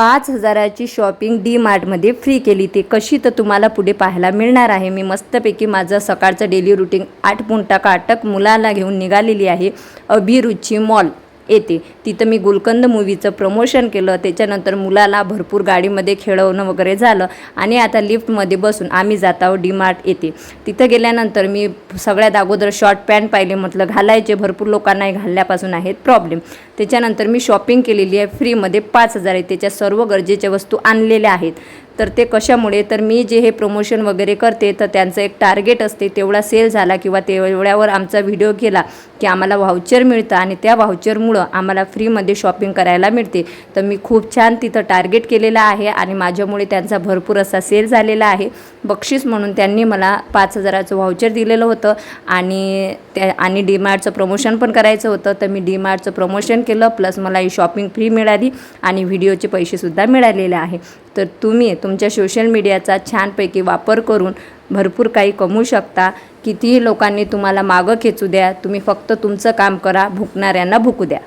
5,000ची shopping D मार्टमध्ये free केली. ते कशी तर तुम्हाला पुढे पाहायला मिळणार आहे. मी मस्तपैकी माझं सकाळचं डेली रुटीन आटपून टाकाटक मुलाला घेऊन निघालेली आहे अभिरुची मॉल येते. तिथं मी गुलकंद मूवीचं प्रमोशन केलं. त्याच्यानंतर मुलाला भरपूर गाडीमध्ये खेळवणं वगैरे झालं आणि आता लिफ्टमध्ये बसून आम्ही जात आहोत डी मार्ट येते. तिथं गेल्यानंतर मी सगळ्यात अगोदर शॉर्ट पॅन्ट पाहिले. म्हटलं घालायचे, भरपूर लोकांना घालण्यापासून आहेत प्रॉब्लेम. त्याच्यानंतर मी शॉपिंग केलेली आहे फ्रीमध्ये 5,000 आहे. त्याच्या सर्व गरजेच्या वस्तू आणलेल्या आहेत. तर ते कशामुळे, तर मी जे हे प्रमोशन वगैरे करते तर त्यांचं एक टार्गेट असते, तेवढा सेल झाला किंवा तेवढ्यावर आमचा व्हिडिओ केला की आम्हाला व्हाउचर मिळतं आणि त्या व्हाउचरमुळं आम्हाला फ्रीमध्ये शॉपिंग करायला मिळते. तर मी खूप छान तिथं टार्गेट केलेलं आहे आणि माझ्यामुळे त्यांचा भरपूर असा सेल झालेला आहे. बक्षीस म्हणून त्यांनी मला 5,000चं व्हाउचर दिलेलं होतं आणि डी मार्टचं प्रमोशन पण करायचं होतं. तर मी डी मार्टचं प्रमोशन केलं, प्लस मला ही शॉपिंग फ्री मिळाली आणि व्हिडिओचे पैसेसुद्धा मिळालेले आहे. तर तुम्ही तुमच्या सोशल मीडियाचा छानपैकी वापर करून भरपूर काही कमवू शकता. कितीही लोकांनी तुम्हाला मागं खेचू द्या, तुम्ही फक्त तुमचं काम करा, भुकणाऱ्यांना भुकू द्या.